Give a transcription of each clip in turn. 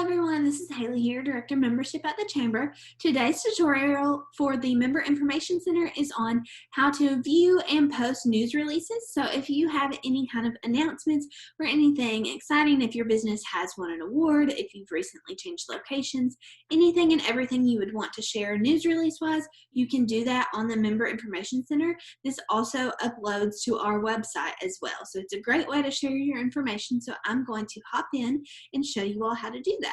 everyone, this is Haley here, Director of Membership at the Chamber. Today's tutorial for the Member Information Center is on how to view and post news releases. So if you have any kind of announcements or anything exciting, if your business has won an award, if you've recently changed locations, anything and everything you would want to share news release-wise, you can do that on the Member Information Center. This also uploads to our website as well. So it's a great way to share your information. So I'm going to hop in and show you all how to do that.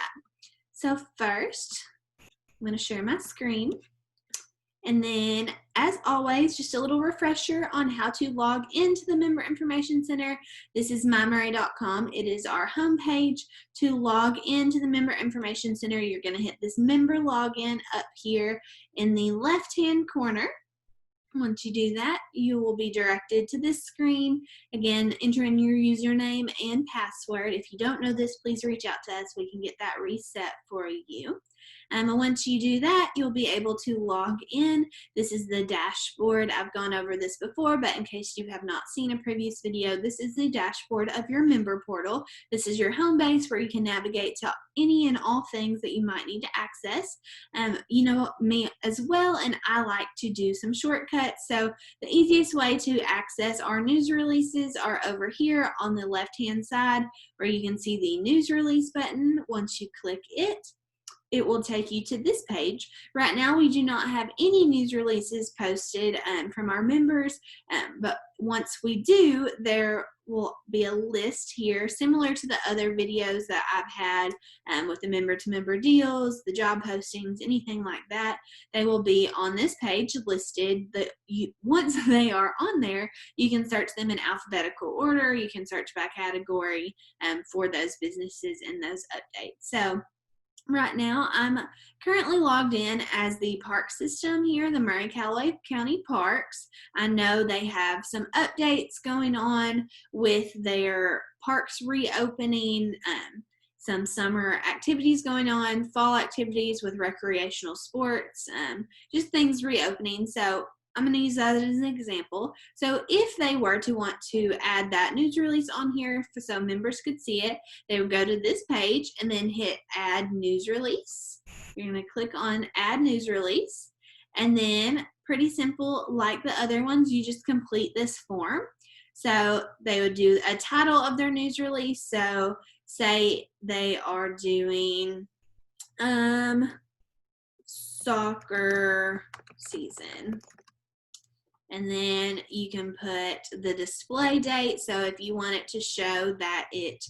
So first, I'm going to share my screen. And then, as always, just a little refresher on how to log into the Member Information Center. This is mymurray.com. It is our homepage. To log into the Member Information Center, you're going to hit this member login up here in the left-hand corner. Once you do that, you will be directed to this screen. Again, enter in your username and password. If you don't know this, please reach out to us. We can get that reset for you. And once you do that, you'll be able to log in. This is the dashboard. I've gone over this before, but in case you have not seen a previous video, this is the dashboard of your member portal. This is your home base where you can navigate to any and all things that you might need to access. You know me as well, and I like to do some shortcuts. So the easiest way to access our news releases are over here on the left-hand side, where you can see the news release button. Once you click it, it will take you to this page. Right now, we do not have any news releases posted from our members, but once we do, there will be a list here similar to the other videos that I've had with the member-to-member deals, the job postings, anything like that. They will be on this page listed. Once they are on there, you can search them in alphabetical order. You can search by category for those businesses and those updates. So right now, I'm currently logged in as the park system here, the Murray-Callaway County Parks. I know they have some updates going on with their parks reopening, some summer activities going on, fall activities with recreational sports, just things reopening. So I'm going to use that as an example. So if they were to want to add that news release on here so members could see it, they would go to this page and then hit Add News Release. You're going to click on Add News Release, and then pretty simple like the other ones, you just complete this form. So they would do a title of their news release. So say they are doing soccer season. And then you can put the display date. So if you want it to show that it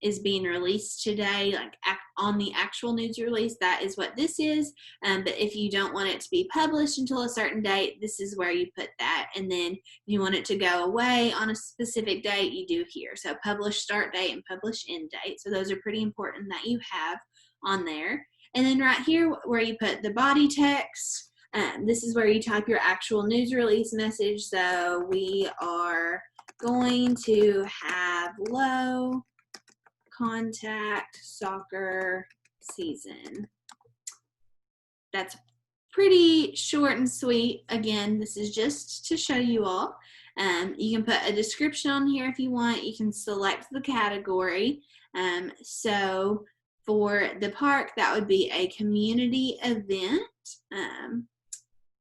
is being released today, like on the actual news release, that is what this is. But if you don't want it to be published until a certain date, this is where you put that. And then if you want it to go away on a specific date, you do here. So publish start date and publish end date. So those are pretty important that you have on there. And then right here where you put the body text, this is where you type your actual news release message. So we are going to have low contact soccer season. That's pretty short and sweet. Again, this is just to show you all. You can put a description on here if you want. You can select the category. So for the park, that would be a community event.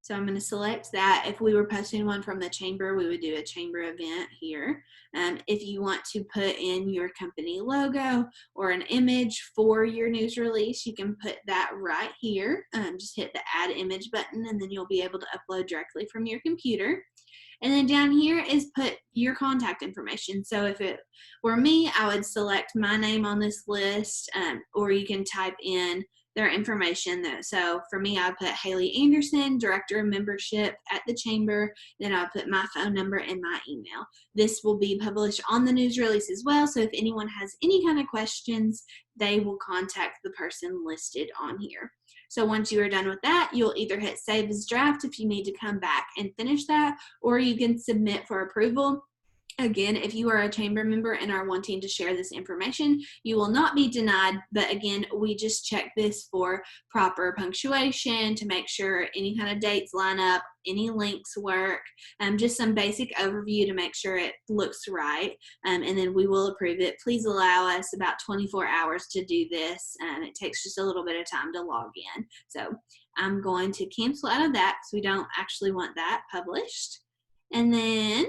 So I'm going to select that. If we were posting one from the chamber, we would do a chamber event here. If you want to put in your company logo or an image for your news release, you can put that right here. Just hit the add image button, and then you'll be able to upload directly from your computer. And then down here is put your contact information. So if it were me, I would select my name on this list, or you can type in their information. So for me, I put Haley Anderson, Director of Membership at the Chamber. Then I'll put my phone number and my email. This will be published on the news release as well. So if anyone has any kind of questions, they will contact the person listed on here. So once you are done with that, you'll either hit Save as Draft if you need to come back and finish that, or you can submit for approval. Again, if you are a chamber member and are wanting to share this information, you will not be denied. But again, we just check this for proper punctuation to make sure any kind of dates line up, any links work, just some basic overview to make sure it looks right. And then we will approve it. Please allow us about 24 hours to do this. It takes just a little bit of time to log in. So I'm going to cancel out of that because we don't actually want that published. And then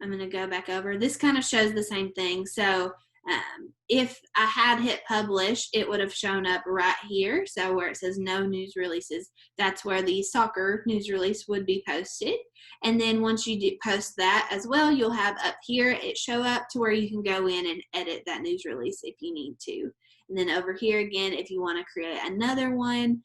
I'm going to go back over. This kind of shows the same thing. So if I had hit publish, it would have shown up right here. So where it says no news releases, that's where the soccer news release would be posted. And then once you do post that as well, you'll have up here, it show up to where you can go in and edit that news release if you need to. And then over here again, if you want to create another one,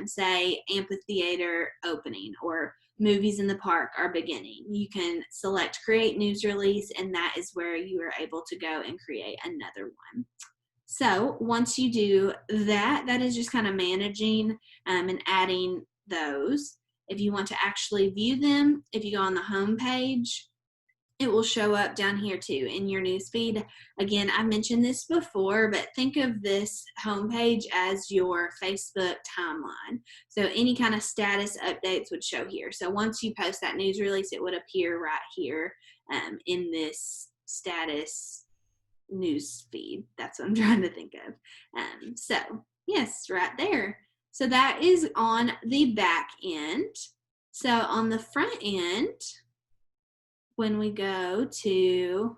say amphitheater opening or movies in the park are beginning, you can select create news release, and that is where you are able to go and create another one. So once you do that, that is just kind of managing and adding those. If you want to actually view them, if you go on the home page, it will show up down here too in your newsfeed. Again, I mentioned this before, but think of this homepage as your Facebook timeline. So any kind of status updates would show here. So once you post that news release, it would appear right here in this status news feed. That's what I'm trying to think of. So yes, right there. So that is on the back end. So on the front end, when we go to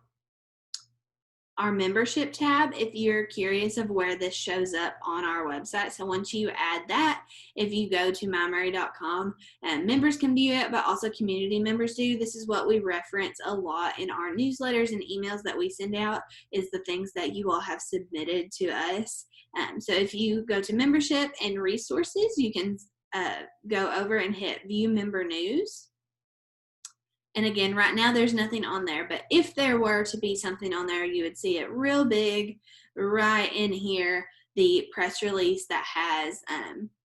our membership tab, if you're curious of where this shows up on our website, so once you add that, if you go to mymurray.com, members can view it, but also community members do. This is what we reference a lot in our newsletters and emails that we send out, is the things that you all have submitted to us. So if you go to membership and resources, you can go over and hit view member news. And again, right now there's nothing on there, but if there were to be something on there, you would see it real big right in here, the press release that has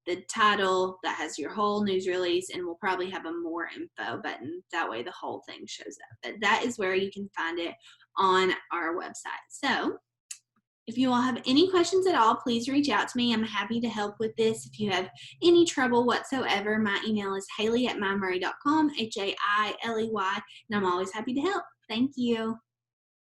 the title, that has your whole news release, and we'll probably have a more info button. That way the whole thing shows up. But that is where you can find it on our website. So if you all have any questions at all, please reach out to me. I'm happy to help with this. If you have any trouble whatsoever, my email is Hailey@mymurray.com, Hailey, and I'm always happy to help. Thank you.